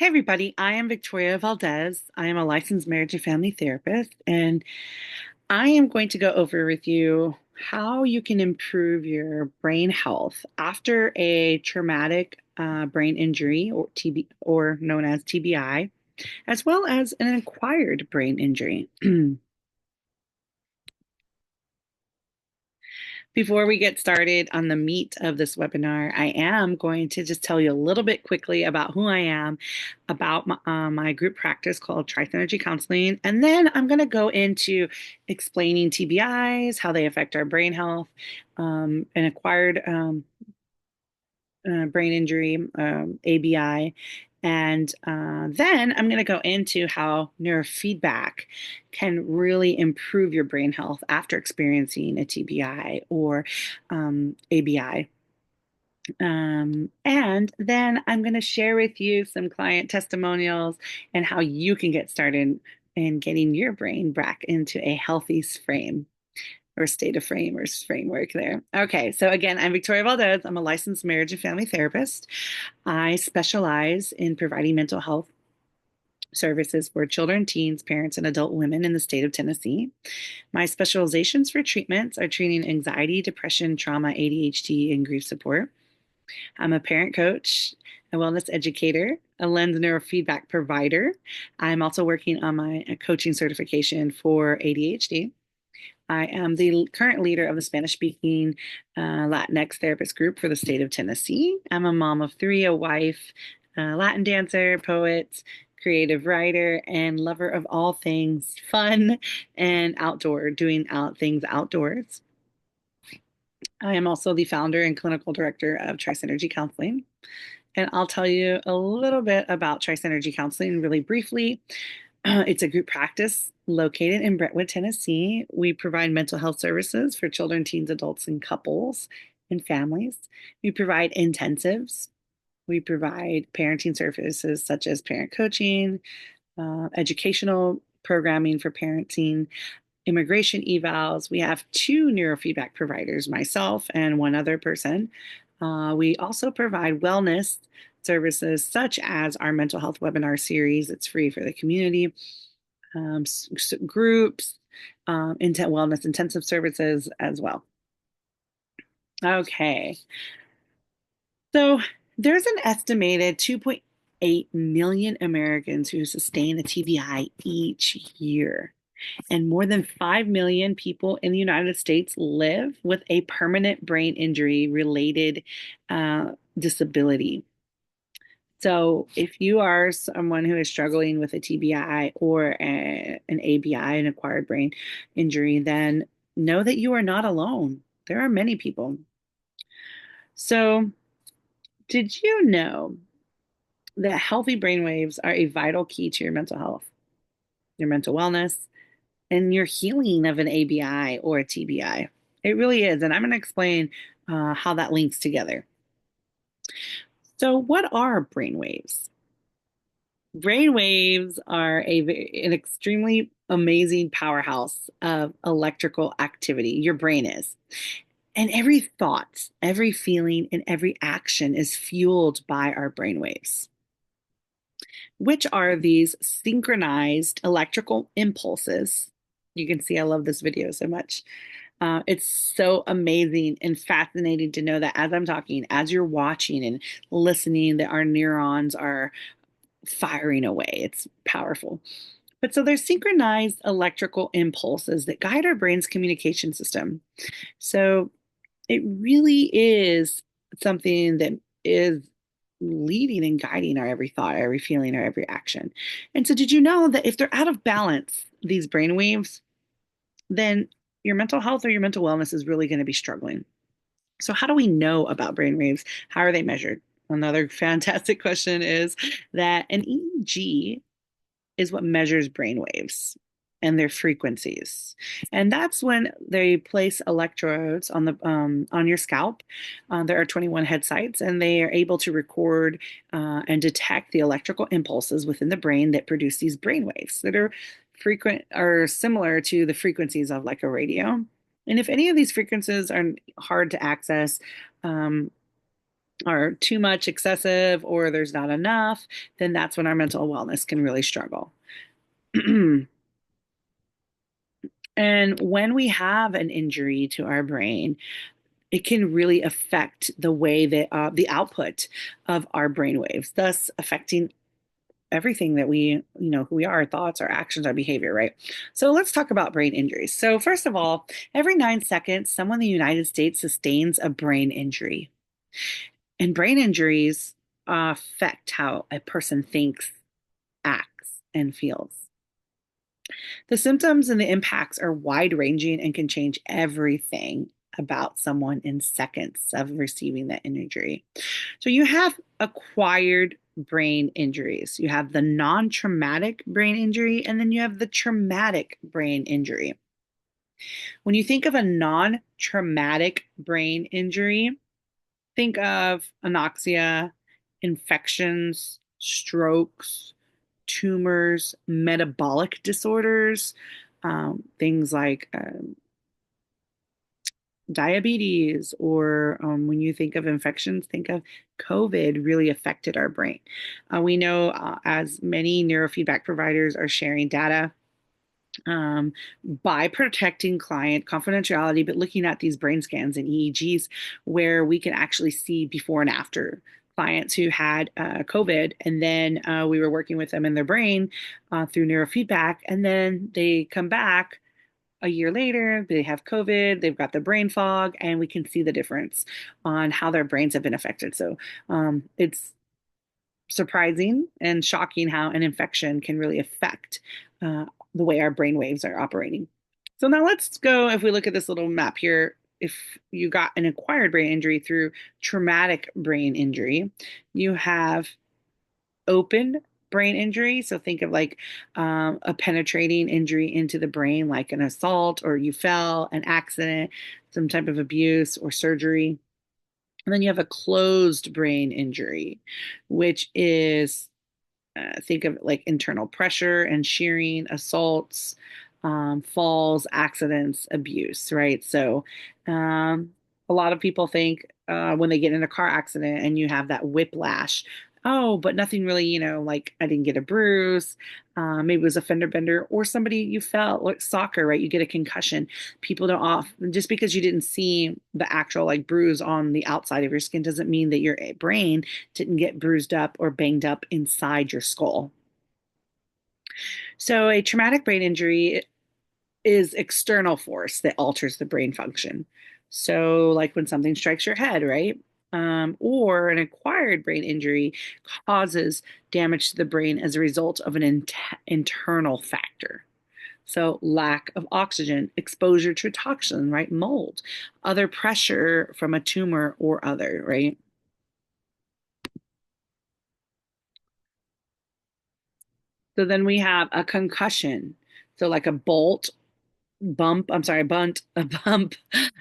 Hey everybody, I am Victoria Valdez. I am a licensed marriage and family therapist, and I am going to go over with you how you can improve your brain health after a traumatic brain injury or TB or known as TBI, as well as an acquired brain injury. Before we get started on the meat of this webinar, I am going to just tell you a little bit quickly about who I am, about my group practice called Tri-Synergy Counseling, and then I'm going to go into explaining TBIs, how they affect our brain health, an acquired brain injury, ABI. And then I'm going to go into how neurofeedback can really improve your brain health after experiencing a TBI or ABI. And then I'm going to share with you some client testimonials and how you can get started in getting your brain back into a healthy frame or state of frame or framework there. Okay, so again, I'm Victoria Valdez. I'm a licensed marriage and family therapist. I specialize in providing mental health services for children, teens, parents, and adult women in the state of Tennessee. My specializations for treatments are treating anxiety, depression, trauma, ADHD, and grief support. I'm a parent coach, a wellness educator, a LENS Neurofeedback provider. I'm also working on my coaching certification for ADHD. I am the current leader of the Spanish speaking Latinx therapist group for the state of Tennessee. I'm a mom of three, a wife, a Latin dancer, poet, creative writer, and lover of all things fun and outdoor, doing things outdoors. I am also the founder and clinical director of Tri-Synergy Counseling. And I'll tell you a little bit about Tri-Synergy Counseling really briefly. It's a group practice located in Brentwood, Tennessee. We provide mental health services for children, teens, adults, and couples and families. We provide intensives. We provide parenting services such as parent coaching, educational programming for parenting, immigration evals. We have two neurofeedback providers, myself and one other person. We also provide wellness services such as our mental health webinar series. It's free for the community, groups, into wellness intensive services as well. Okay, so there's an estimated 2.8 million Americans who sustain a TBI each year. And more than 5 million people in the United States live with a permanent brain injury related disability. So, if you are someone who is struggling with a TBI or an ABI, an acquired brain injury, then know that you are not alone. There are many people. So, did you know that healthy brain waves are a vital key to your mental health, your mental wellness, and your healing of an ABI or a TBI? It really is. And I'm going to explain how that links together. So, what are brain waves? Brain waves are an extremely amazing powerhouse of electrical activity. Your brain is. And every thought, every feeling, and every action is fueled by our brain waves, which are these synchronized electrical impulses. You can see I love this video so much. It's so amazing and fascinating to know that as I'm talking, as you're watching and listening, that our neurons are firing away. It's powerful. But so there's synchronized electrical impulses that guide our brain's communication system. So it really is something that is leading and guiding our every thought, every feeling, our every action. And so did you know that if they're out of balance, these brain waves, then your mental health or your mental wellness is really going to be struggling. So, how do we know about brain waves? How are they measured? Another fantastic question is that an EEG is what measures brain waves and their frequencies, and that's when they place electrodes on your scalp. There are 21 head sites, and they are able to record and detect the electrical impulses within the brain that produce these brain waves that are frequent or similar to the frequencies of like a radio. And if any of these frequencies are hard to access, um, are too much, excessive, or there's not enough, then that's when our mental wellness can really struggle. And when we have an injury to our brain, it can really affect the way that the output of our brain waves, thus affecting everything that who we are, our thoughts, our actions, our behavior, right? So let's talk about brain injuries. So, first of all, every 9 seconds, someone in the United States sustains a brain injury. And brain injuries affect how a person thinks, acts, and feels. The symptoms and the impacts are wide ranging and can change everything about someone in seconds of receiving that injury. So you have acquired brain injuries. You have the non-traumatic brain injury, and then you have the traumatic brain injury. When you think of a non-traumatic brain injury, think of anoxia, infections, strokes, tumors, metabolic disorders, things like diabetes, or when you think of infections, think of COVID really affected our brain. We know as many neurofeedback providers are sharing data by protecting client confidentiality, but looking at these brain scans and EEGs where we can actually see before and after clients who had COVID, and then we were working with them in their brain through neurofeedback, and then they come back a year later, they have COVID, they've got the brain fog, and we can see the difference on how their brains have been affected. So it's surprising and shocking how an infection can really affect the way our brain waves are operating. So now let's go, if we look at this little map here, if you got an acquired brain injury through traumatic brain injury, you have open brain injury. So think of like a penetrating injury into the brain, like an assault, or you fell, an accident, some type of abuse or surgery. And then you have a closed brain injury, which is think of like internal pressure and shearing, assaults, falls, accidents, abuse, right? So a lot of people think when they get in a car accident and you have that whiplash, oh, but nothing really, like I didn't get a bruise. Maybe it was a fender bender or somebody you fell, like soccer, right? You get a concussion. People don't off just because you didn't see the actual like bruise on the outside of your skin doesn't mean that your brain didn't get bruised up or banged up inside your skull. So a traumatic brain injury is external force that alters the brain function. So, like when something strikes your head, right? Or an acquired brain injury causes damage to the brain as a result of an internal factor. So, lack of oxygen, exposure to toxin, right? Mold, other pressure from a tumor or other, right? So then we have a concussion. So, like a a bump,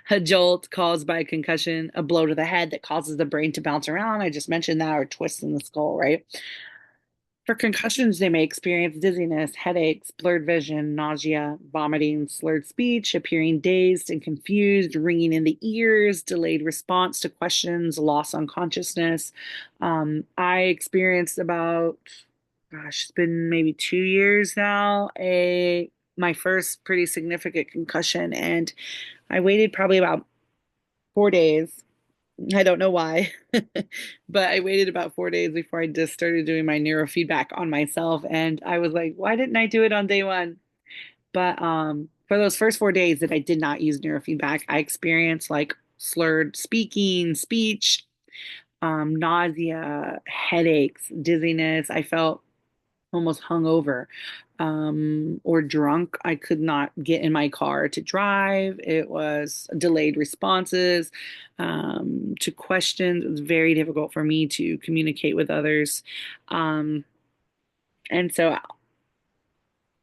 a jolt caused by a concussion, a blow to the head that causes the brain to bounce around. I just mentioned that, or twists in the skull, right? For concussions, they may experience dizziness, headaches, blurred vision, nausea, vomiting, slurred speech, appearing dazed and confused, ringing in the ears, delayed response to questions, loss on consciousness. I experienced about, gosh, it's been maybe 2 years now, a my first pretty significant concussion, and I waited probably about 4 days. I don't know why, but I waited about 4 days before I just started doing my neurofeedback on myself. And I was like, why didn't I do it on day one? But for those first 4 days that I did not use neurofeedback, I experienced like slurred speech, nausea, headaches, dizziness. I felt almost hungover or drunk. I could not get in my car to drive. It was delayed responses to questions. It was very difficult for me to communicate with others. Um, and so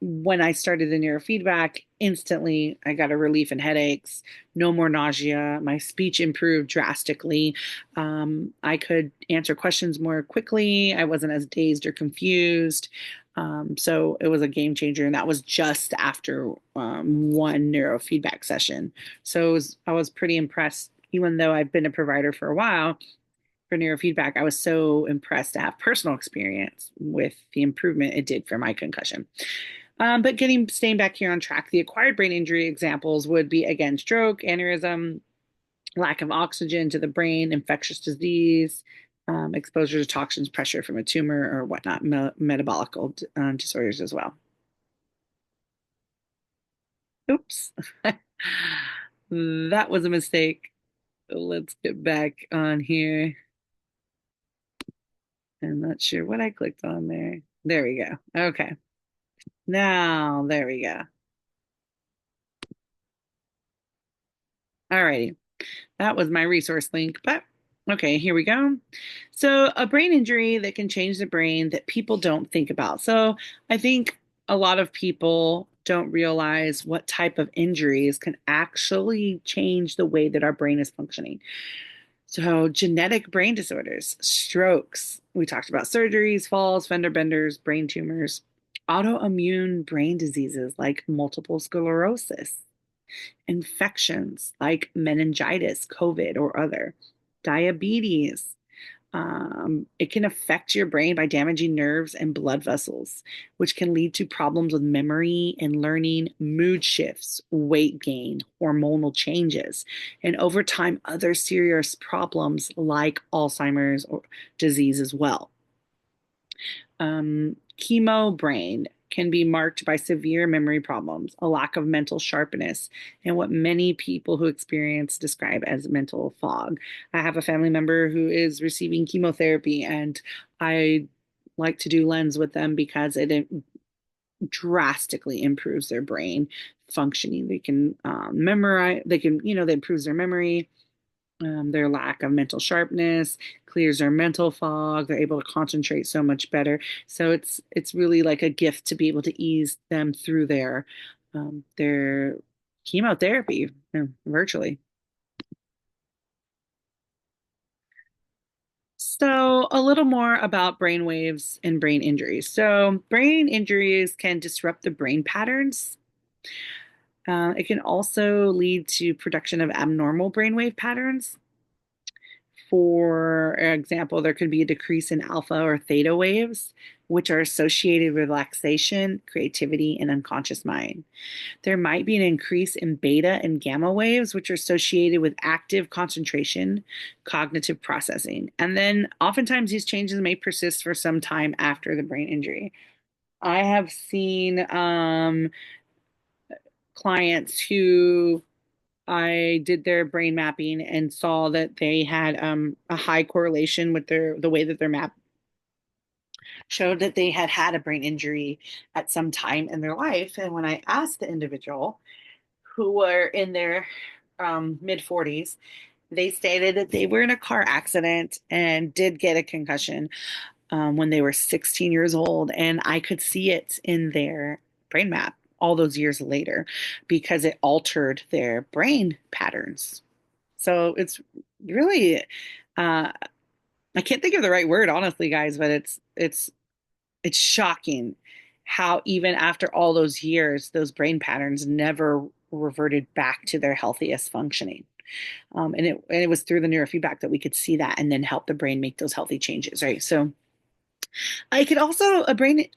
when I started the neurofeedback, instantly I got a relief in headaches, no more nausea. My speech improved drastically. I could answer questions more quickly. I wasn't as dazed or confused. So it was a game changer. And that was just after one neurofeedback session. So I was pretty impressed, even though I've been a provider for a while. for neurofeedback, I was so impressed to have personal experience with the improvement it did for my concussion. But staying back here on track, the acquired brain injury examples would be again stroke, aneurysm, lack of oxygen to the brain, infectious disease, exposure to toxins, pressure from a tumor or whatnot, metabolic disorders as well. Oops, that was a mistake. Let's get back on here. I'm not sure what I clicked on there. There we go. Okay. Now, there we go. All righty. That was my resource link, but okay, here we go. So, a brain injury that can change the brain that people don't think about. So, I think a lot of people don't realize what type of injuries can actually change the way that our brain is functioning. So, genetic brain disorders, strokes, we talked about surgeries, falls, fender benders, brain tumors, autoimmune brain diseases like multiple sclerosis, infections like meningitis, COVID, or other, diabetes. It can affect your brain by damaging nerves and blood vessels, which can lead to problems with memory and learning, mood shifts, weight gain, hormonal changes, and over time, other serious problems like Alzheimer's or disease as well. Chemo brain can be marked by severe memory problems, a lack of mental sharpness, and what many people who experience describe as mental fog. I have a family member who is receiving chemotherapy, and I like to do LENS with them because it drastically improves their brain functioning. They can memorize, they can, they improves their memory, their lack of mental sharpness clears their mental fog. They're able to concentrate so much better. So it's really like a gift to be able to ease them through their chemotherapy virtually. So a little more about brain waves and brain injuries. So brain injuries can disrupt the brain patterns. It can also lead to production of abnormal brainwave patterns. For example, there could be a decrease in alpha or theta waves, which are associated with relaxation, creativity, and unconscious mind. There might be an increase in beta and gamma waves, which are associated with active concentration, cognitive processing. And then oftentimes these changes may persist for some time after the brain injury. I have seen clients who I did their brain mapping and saw that they had a high correlation with the way that their map showed that they had had a brain injury at some time in their life. And when I asked the individual who were in their mid 40s, they stated that they were in a car accident and did get a concussion when they were 16 years old. And I could see it in their brain map all those years later because it altered their brain patterns. So it's really, I can't think of the right word, honestly, guys, but it's shocking how even after all those years, those brain patterns never reverted back to their healthiest functioning. And it was through the neurofeedback that we could see that and then help the brain make those healthy changes, right? So I could also a brain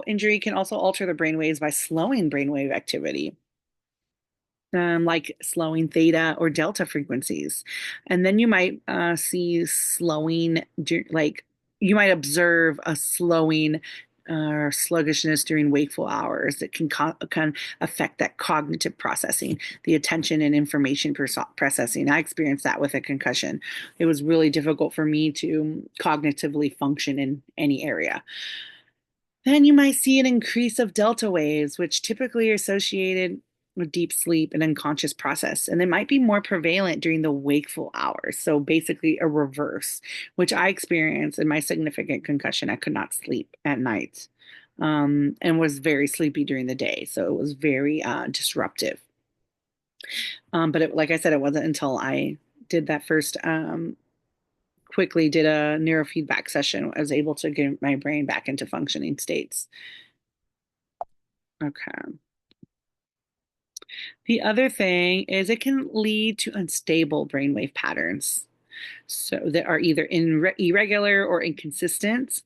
injury can also alter the brain waves by slowing brainwave activity, like slowing theta or delta frequencies. And then you might see slowing, like you might observe a slowing or sluggishness during wakeful hours that can affect that cognitive processing, the attention and information processing. I experienced that with a concussion. It was really difficult for me to cognitively function in any area. Then you might see an increase of delta waves, which typically are associated with deep sleep and unconscious process. And they might be more prevalent during the wakeful hours. So basically, a reverse, which I experienced in my significant concussion. I could not sleep at night and was very sleepy during the day. So it was very disruptive. But like I said, it wasn't until I did that first quickly did a neurofeedback session, I was able to get my brain back into functioning states. Okay. The other thing is it can lead to unstable brainwave patterns. so that are either irregular or inconsistent,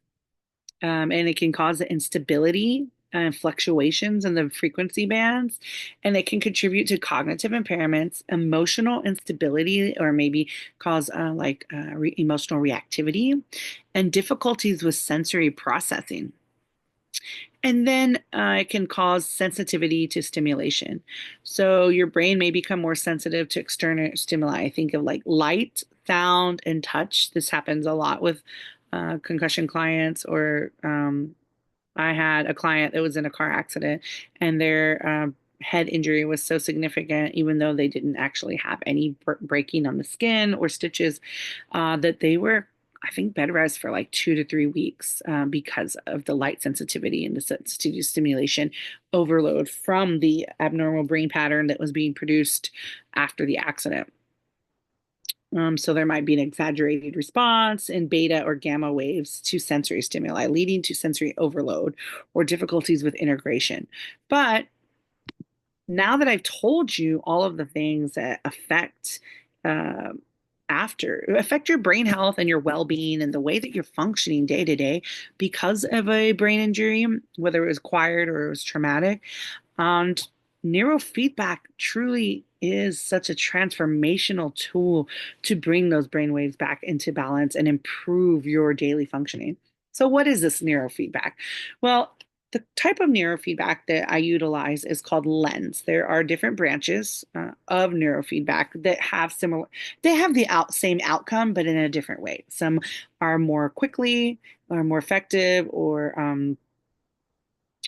and it can cause instability and fluctuations in the frequency bands, and it can contribute to cognitive impairments, emotional instability, or maybe cause emotional reactivity, and difficulties with sensory processing. And then it can cause sensitivity to stimulation. So your brain may become more sensitive to external stimuli. I think of like light, sound, and touch. This happens a lot with concussion clients, or I had a client that was in a car accident, and their head injury was so significant, even though they didn't actually have any breaking on the skin or stitches, that they were, I think, bed rest for like 2 to 3 weeks because of the light sensitivity and the sensitivity stimulation overload from the abnormal brain pattern that was being produced after the accident. So there might be an exaggerated response in beta or gamma waves to sensory stimuli, leading to sensory overload or difficulties with integration. But now that I've told you all of the things that uh, affect your brain health and your well-being and the way that you're functioning day to day because of a brain injury, whether it was acquired or it was traumatic, and neurofeedback truly is such a transformational tool to bring those brain waves back into balance and improve your daily functioning. So, what is this neurofeedback? Well, the type of neurofeedback that I utilize is called LENS. There are different branches of neurofeedback that have similar, they have the same outcome, but in a different way. Some are more quickly or more effective, or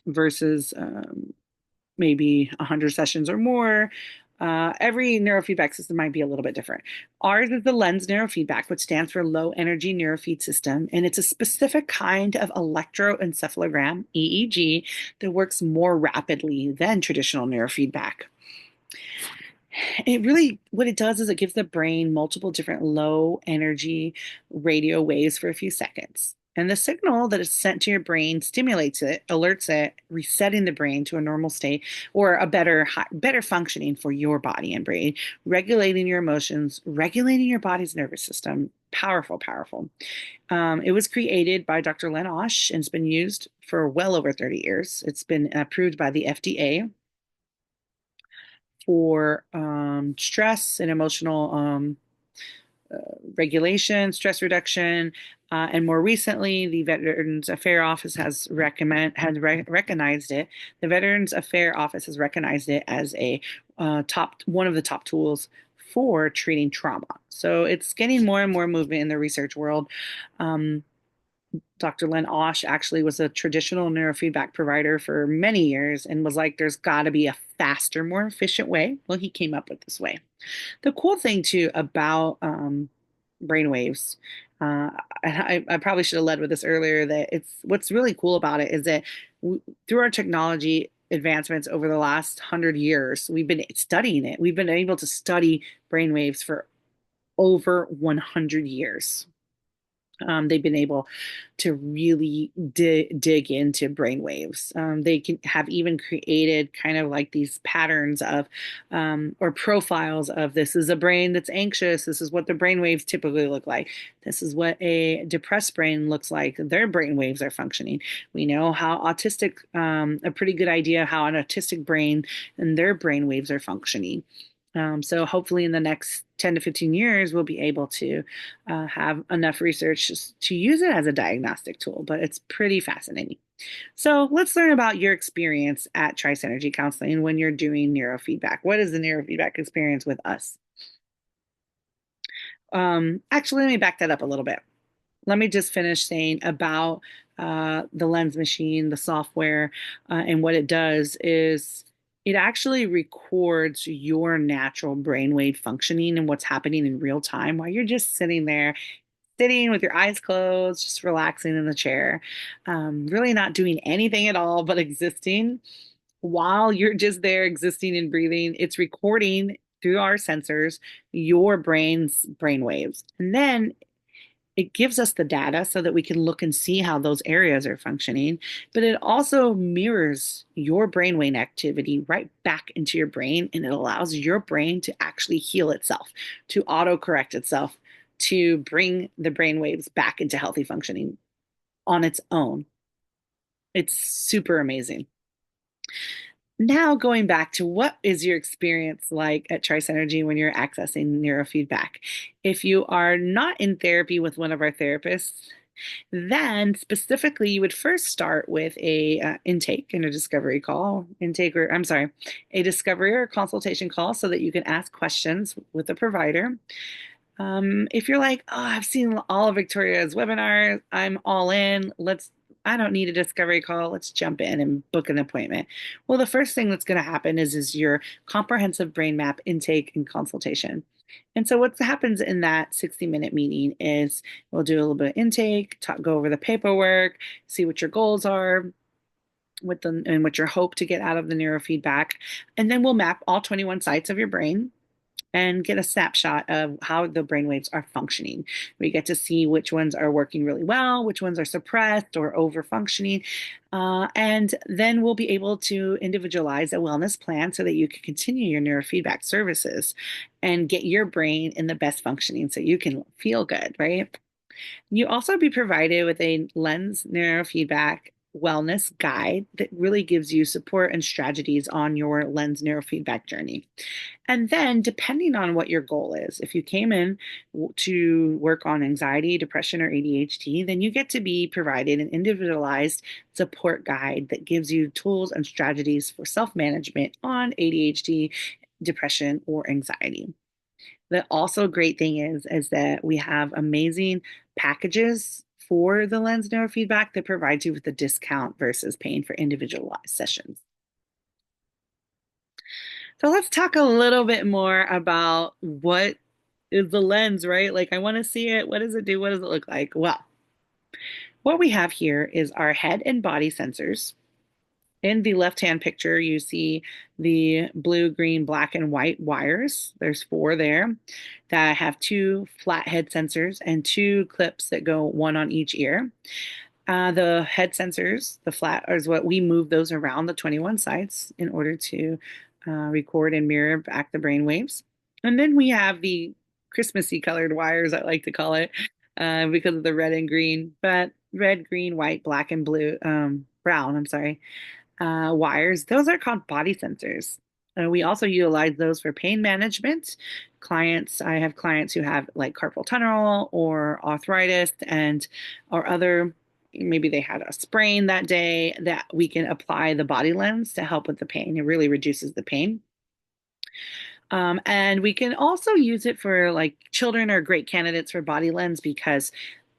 versus maybe 100 sessions or more. Every neurofeedback system might be a little bit different. Ours is the LENS Neurofeedback, which stands for Low Energy Neurofeed System, and it's a specific kind of electroencephalogram, EEG, that works more rapidly than traditional neurofeedback. It really, what it does is it gives the brain multiple different low energy radio waves for a few seconds. And the signal that is sent to your brain stimulates it, alerts it, resetting the brain to a normal state or a better functioning for your body and brain, regulating your emotions, regulating your body's nervous system. Powerful, powerful. It was created by Dr. Len Osh and it's been used for well over 30 years. It's been approved by the FDA for stress and emotional regulation, stress reduction, and more recently, the Veterans Affairs Office has recognized it. The Veterans Affairs Office has recognized it as a one of the top tools for treating trauma. So it's getting more and more movement in the research world. Dr. Len Osh actually was a traditional neurofeedback provider for many years and was like, there's got to be a faster, more efficient way. Well, he came up with this way. The cool thing too about brainwaves, I probably should have led with this earlier, that it's what's really cool about it is that through our technology advancements over the last 100 years, we've been studying it. We've been able to study brainwaves for over 100 years. They've been able to really dig into brainwaves. They can have even created kind of like these patterns of or profiles of, this is a brain that's anxious. This is what the brainwaves typically look like. This is what a depressed brain looks like. Their brainwaves are functioning. We know how autistic, a pretty good idea how an autistic brain and their brainwaves are functioning. So hopefully in the next 10 to 15 years, we'll be able to have enough research to use it as a diagnostic tool, but it's pretty fascinating. So let's learn about your experience at Trice Energy Counseling when you're doing neurofeedback. What is the neurofeedback experience with us? Actually, let me back that up a little bit. Let me just finish saying about the LENS machine, the software, and what it does is it actually records your natural brainwave functioning and what's happening in real time while you're just sitting there, sitting with your eyes closed, just relaxing in the chair, really not doing anything at all but existing. While you're just there existing and breathing, it's recording through our sensors your brain's brainwaves. And then it gives us the data so that we can look and see how those areas are functioning, but it also mirrors your brainwave activity right back into your brain, and it allows your brain to actually heal itself, to auto correct itself, to bring the brain waves back into healthy functioning on its own. It's super amazing. Now, going back to what is your experience like at Trice Energy when you're accessing neurofeedback? If you are not in therapy with one of our therapists, then specifically you would first start with a intake and a discovery call, a discovery or consultation call so that you can ask questions with the provider. If you're like, oh, I've seen all of Victoria's webinars, I'm all in, I don't need a discovery call, let's jump in and book an appointment. Well, the first thing that's going to happen is your comprehensive brain map intake and consultation. And so what happens in that 60-minute meeting is we'll do a little bit of intake, go over the paperwork, see what your goals are, and what your hope to get out of the neurofeedback. And then we'll map all 21 sites of your brain and get a snapshot of how the brainwaves are functioning. We get to see which ones are working really well, which ones are suppressed or over functioning. And then we'll be able to individualize a wellness plan so that you can continue your neurofeedback services and get your brain in the best functioning so you can feel good, right? You also be provided with a LENS Neurofeedback wellness guide that really gives you support and strategies on your LENS Neurofeedback journey. And then, depending on what your goal is, if you came in to work on anxiety, depression, or ADHD, then you get to be provided an individualized support guide that gives you tools and strategies for self management on ADHD, depression, or anxiety. The also great thing is that we have amazing packages for the LENS Neurofeedback that provides you with a discount versus paying for individualized sessions. So let's talk a little bit more about what is the lens, right? Like, I want to see it. What does it do? What does it look like? Well, what we have here is our head and body sensors. In the left-hand picture, you see the blue, green, black, and white wires. There's 4 there that have 2 flat head sensors and 2 clips that go one on each ear. The head sensors, the flat, is what we move those around the 21 sites in order to record and mirror back the brain waves. And then we have the Christmassy colored wires, I like to call it, because of the red and green, but red, green, white, black, and blue, brown, I'm sorry, wires. Those are called body sensors. We also utilize those for pain management. I have clients who have like carpal tunnel or arthritis or other, maybe they had a sprain that day, that we can apply the body lens to help with the pain. It really reduces the pain. And we can also use it for, like, children are great candidates for body lens because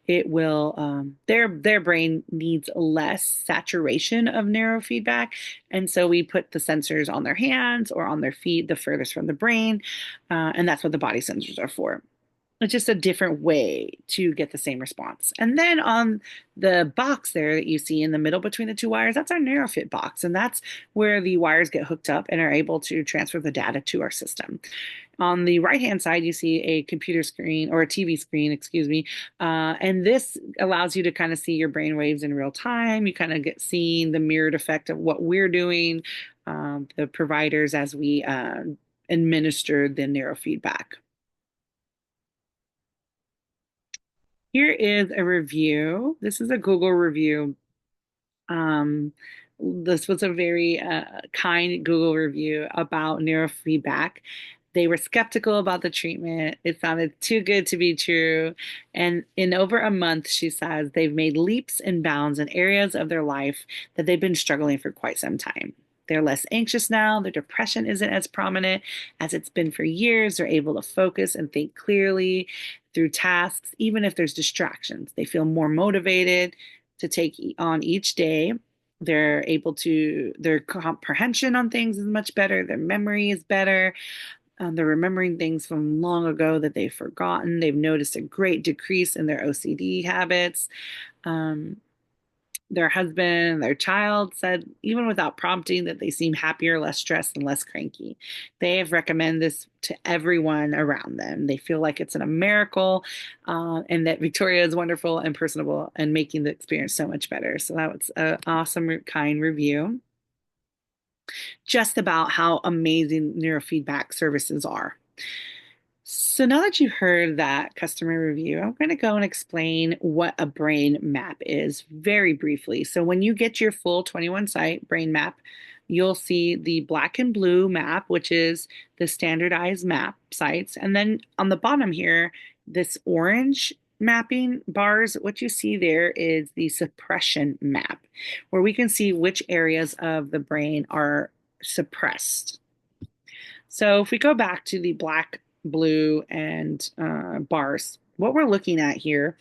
it will their brain needs less saturation of neurofeedback, and so we put the sensors on their hands or on their feet, the furthest from the brain, and that's what the body sensors are for. It's just a different way to get the same response. And then on the box there that you see in the middle between the 2 wires, that's our NeuroFit box. And that's where the wires get hooked up and are able to transfer the data to our system. On the right-hand side, you see a computer screen or a TV screen, excuse me. And this allows you to kind of see your brain waves in real time. You kind of get seeing the mirrored effect of what we're doing, the providers, as we administer the neurofeedback. Here is a review. This is a Google review. This was a very kind Google review about neurofeedback. They were skeptical about the treatment. It sounded too good to be true. And in over a month, she says, they've made leaps and bounds in areas of their life that they've been struggling for quite some time. They're less anxious now. Their depression isn't as prominent as it's been for years. They're able to focus and think clearly through tasks, even if there's distractions. They feel more motivated to take on each day. Their comprehension on things is much better. Their memory is better. They're remembering things from long ago that they've forgotten. They've noticed a great decrease in their OCD habits. Their husband, their child said, even without prompting, that they seem happier, less stressed, and less cranky. They have recommended this to everyone around them. They feel like it's a miracle, and that Victoria is wonderful and personable and making the experience so much better. So that was an awesome, kind review just about how amazing neurofeedback services are. So now that you've heard that customer review, I'm going to go and explain what a brain map is very briefly. So when you get your full 21 site brain map, you'll see the black and blue map, which is the standardized map sites. And then on the bottom here, this orange mapping bars, what you see there is the suppression map, where we can see which areas of the brain are suppressed. So if we go back to the black, blue, and bars, what we're looking at here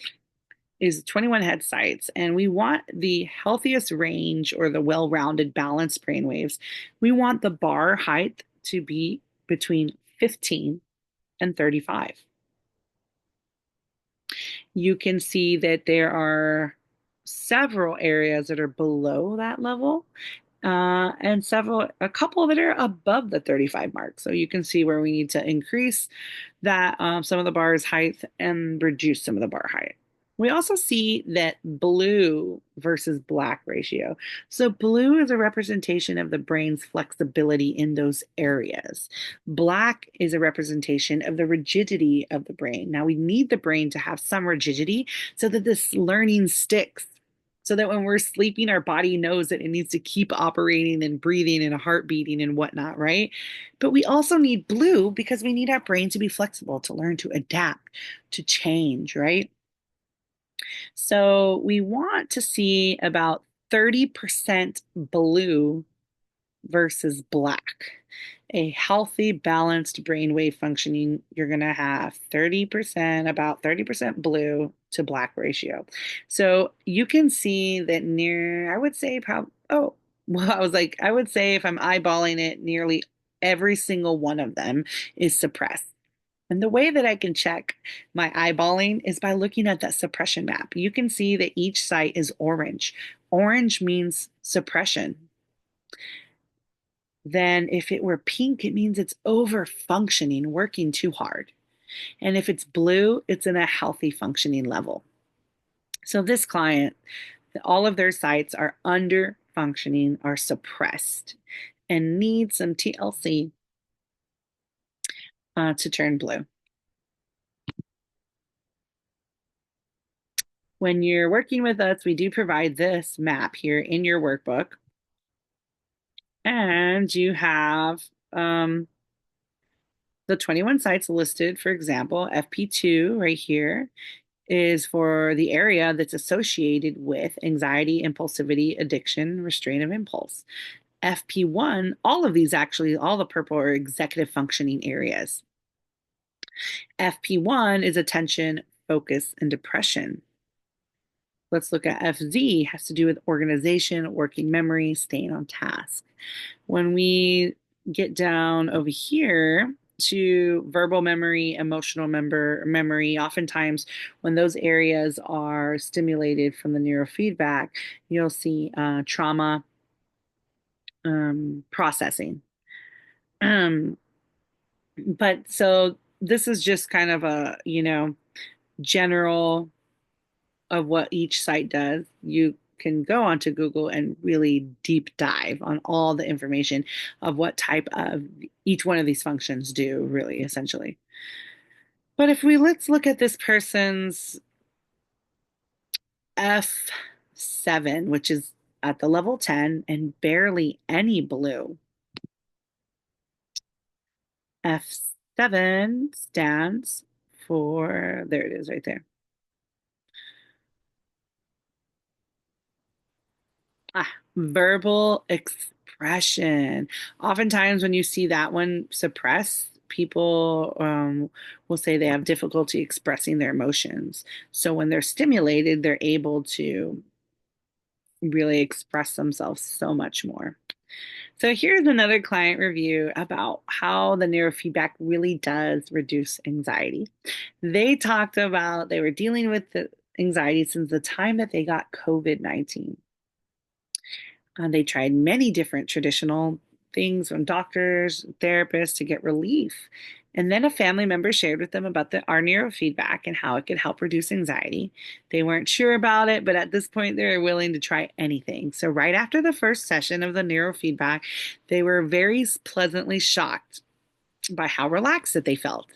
is 21 head sites, and we want the healthiest range or the well-rounded balanced brain waves. We want the bar height to be between 15 and 35. You can see that there are several areas that are below that level, and a couple that are above the 35 mark. So you can see where we need to increase that some of the bar's height and reduce some of the bar height. We also see that blue versus black ratio. So blue is a representation of the brain's flexibility in those areas. Black is a representation of the rigidity of the brain. Now we need the brain to have some rigidity so that this learning sticks. So that when we're sleeping, our body knows that it needs to keep operating and breathing and heart beating and whatnot, right? But we also need blue because we need our brain to be flexible, to learn to adapt, to change, right? So we want to see about 30% blue versus black. A healthy, balanced brainwave functioning, you're going to have 30%, about 30% blue to black ratio. So you can see that I would say probably, I would say if I'm eyeballing it, nearly every single one of them is suppressed. And the way that I can check my eyeballing is by looking at that suppression map. You can see that each site is orange. Orange means suppression. Then if it were pink, it means it's over functioning, working too hard. And if it's blue, it's in a healthy functioning level. So this client, all of their sites are under functioning, are suppressed, and need some TLC to turn blue. When you're working with us, we do provide this map here in your workbook. And you have the 21 sites listed. For example, FP2 right here is for the area that's associated with anxiety, impulsivity, addiction, restraint of impulse. FP1, all of these actually, all the purple are executive functioning areas. FP1 is attention, focus, and depression. Let's look at FZ, has to do with organization, working memory, staying on task. When we get down over here to verbal memory, emotional memory, oftentimes when those areas are stimulated from the neurofeedback, you'll see trauma processing. But so this is just kind of a, general of what each site does. You can go onto Google and really deep dive on all the information of what type of each one of these functions do, really, essentially. But if let's look at this person's F7, which is at the level 10 and barely any blue. F7 stands for, there it is right there. Verbal expression. Oftentimes, when you see that one suppressed, people will say they have difficulty expressing their emotions. So when they're stimulated, they're able to really express themselves so much more. So here's another client review about how the neurofeedback really does reduce anxiety. They talked about they were dealing with the anxiety since the time that they got COVID-19. They tried many different traditional things from doctors, therapists to get relief. And then a family member shared with them about our neurofeedback and how it could help reduce anxiety. They weren't sure about it, but at this point, they were willing to try anything. So, right after the first session of the neurofeedback, they were very pleasantly shocked by how relaxed that they felt.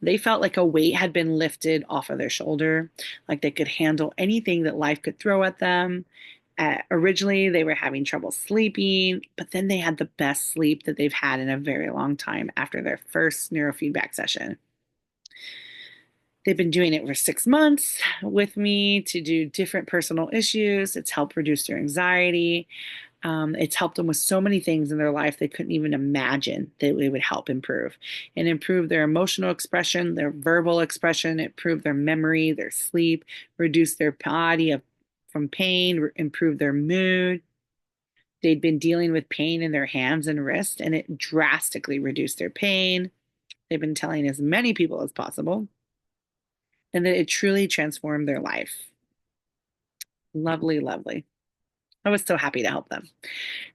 They felt like a weight had been lifted off of their shoulder, like they could handle anything that life could throw at them. Originally, they were having trouble sleeping, but then they had the best sleep that they've had in a very long time after their first neurofeedback session. They've been doing it for 6 months with me to do different personal issues. It's helped reduce their anxiety. It's helped them with so many things in their life they couldn't even imagine that it would help improve. And improve their emotional expression, their verbal expression, improve their memory, their sleep, reduce their body from pain, improve their mood. They'd been dealing with pain in their hands and wrists, and it drastically reduced their pain. They've been telling as many people as possible, and that it truly transformed their life. Lovely, lovely. I was so happy to help them.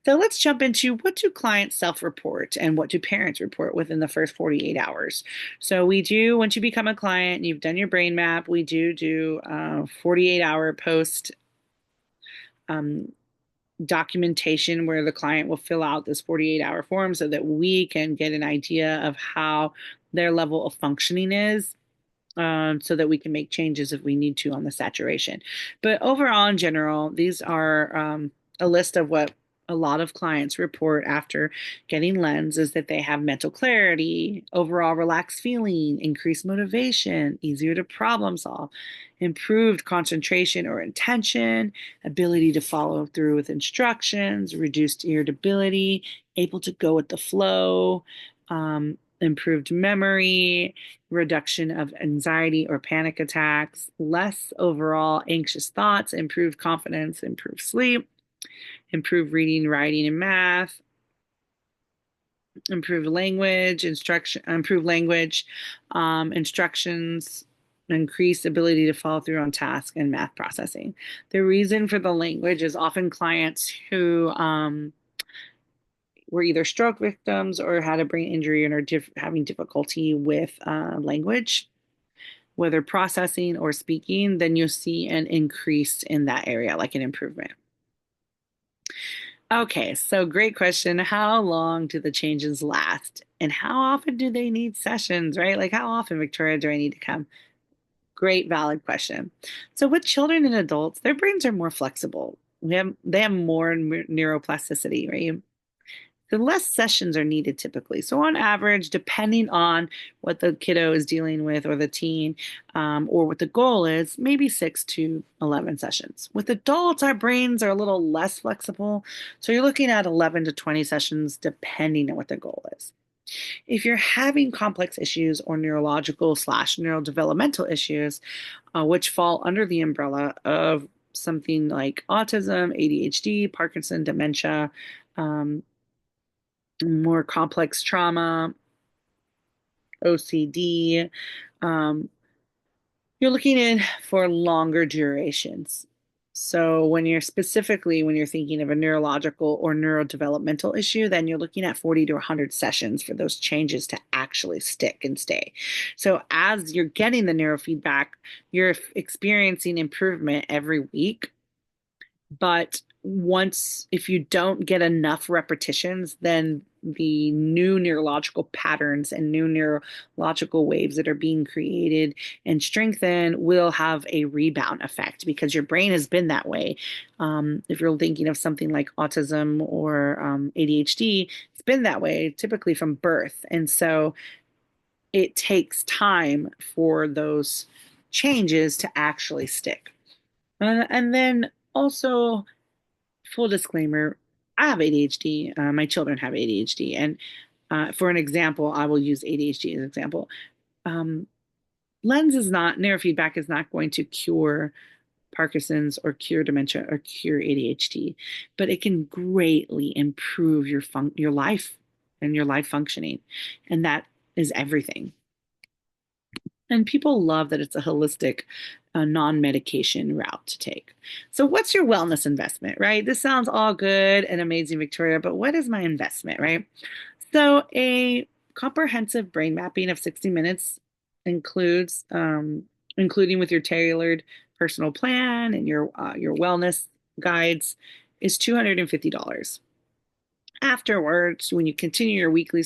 So let's jump into what do clients self-report and what do parents report within the first 48 hours. So we do, once you become a client and you've done your brain map, we do 48-hour post documentation where the client will fill out this 48-hour form so that we can get an idea of how their level of functioning is. So that we can make changes if we need to on the saturation. But overall, in general, these are a list of what a lot of clients report after getting LENS is that they have mental clarity, overall relaxed feeling, increased motivation, easier to problem solve, improved concentration or attention, ability to follow through with instructions, reduced irritability, able to go with the flow, improved memory, reduction of anxiety or panic attacks, less overall anxious thoughts, improved confidence, improved sleep, improved reading, writing, and math, improved language, instructions, increased ability to follow through on task and math processing. The reason for the language is often clients who were either stroke victims or had a brain injury and are having difficulty with language, whether processing or speaking, then you'll see an increase in that area, like an improvement. Okay, so great question. How long do the changes last? And how often do they need sessions, right? Like, how often, Victoria, do I need to come? Great, valid question. So, with children and adults, their brains are more flexible. They have more neuroplasticity, right? The less sessions are needed typically. So on average, depending on what the kiddo is dealing with or the teen, or what the goal is, maybe 6 to 11 sessions. With adults, our brains are a little less flexible. So you're looking at 11 to 20 sessions depending on what the goal is. If you're having complex issues or neurological / neurodevelopmental issues, which fall under the umbrella of something like autism, ADHD, Parkinson, dementia, more complex trauma, OCD. You're looking in for longer durations. So when you're thinking of a neurological or neurodevelopmental issue, then you're looking at 40 to 100 sessions for those changes to actually stick and stay. So as you're getting the neurofeedback, you're experiencing improvement every week. But if you don't get enough repetitions, then the new neurological patterns and new neurological waves that are being created and strengthened will have a rebound effect because your brain has been that way. If you're thinking of something like autism or ADHD, it's been that way typically from birth. And so it takes time for those changes to actually stick. And then also, full disclaimer, I have ADHD. My children have ADHD. And for an example, I will use ADHD as an example. Neurofeedback is not going to cure Parkinson's or cure dementia or cure ADHD, but it can greatly improve your life and your life functioning. And that is everything. And people love that it's a holistic, non-medication route to take. So what's your wellness investment, right? This sounds all good and amazing, Victoria, but what is my investment, right? So a comprehensive brain mapping of 60 minutes includes, including with your tailored personal plan and your wellness guides, is $250. Afterwards, when you continue your weekly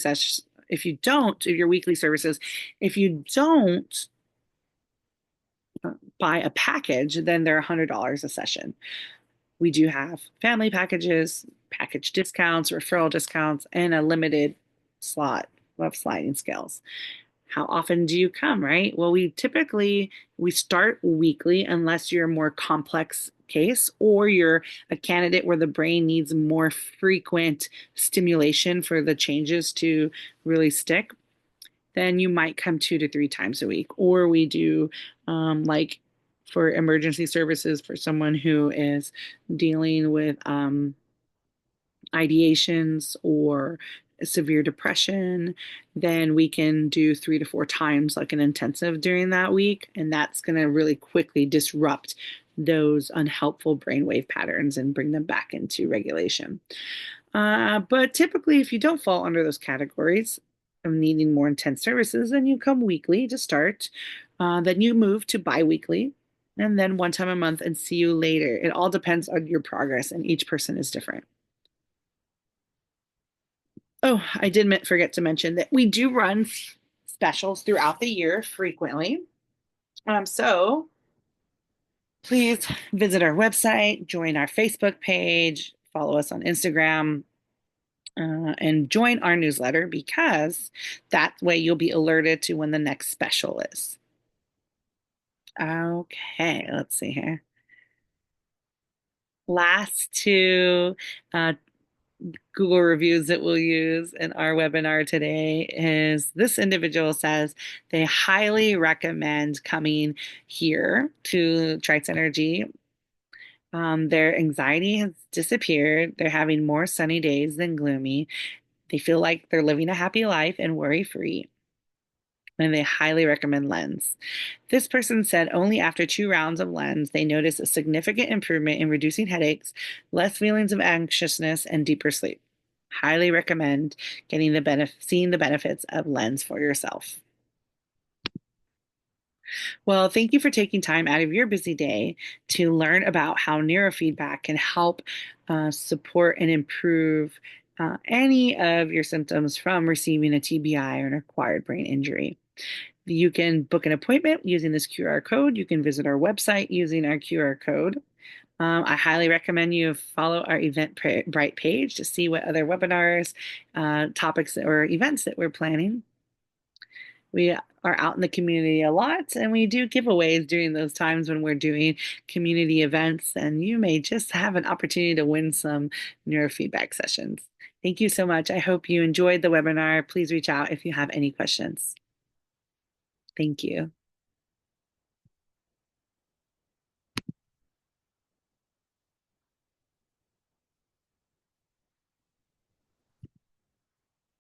if you don't, your weekly services, if you don't buy a package, then they're $100 a session. We do have family packages, package discounts, referral discounts, and a limited slot of sliding scales. How often do you come, right? Well, we start weekly unless you're a more complex case or you're a candidate where the brain needs more frequent stimulation for the changes to really stick. Then you might come 2 to 3 times a week. Or we do like for emergency services for someone who is dealing with ideations or severe depression, then we can do 3 to 4 times like an intensive during that week. And that's going to really quickly disrupt those unhelpful brainwave patterns and bring them back into regulation. But typically, if you don't fall under those categories of needing more intense services, then you come weekly to start. Then you move to biweekly, and then 1 time a month and see you later. It all depends on your progress, and each person is different. Oh, I did forget to mention that we do run specials throughout the year frequently. So please visit our website, join our Facebook page, follow us on Instagram, and join our newsletter because that way you'll be alerted to when the next special is. Okay, let's see here. Last two Google reviews that we'll use in our webinar today is this individual says they highly recommend coming here to Trites Energy. Their anxiety has disappeared. They're having more sunny days than gloomy. They feel like they're living a happy life and worry-free. And they highly recommend LENS. This person said only after 2 rounds of LENS, they noticed a significant improvement in reducing headaches, less feelings of anxiousness, and deeper sleep. Highly recommend seeing the benefits of LENS for yourself. Well, thank you for taking time out of your busy day to learn about how neurofeedback can help support and improve any of your symptoms from receiving a TBI or an acquired brain injury. You can book an appointment using this QR code. You can visit our website using our QR code. I highly recommend you follow our Eventbrite page to see what other webinars, topics, or events that we're planning. We are out in the community a lot, and we do giveaways during those times when we're doing community events, and you may just have an opportunity to win some neurofeedback sessions. Thank you so much. I hope you enjoyed the webinar. Please reach out if you have any questions. Thank you.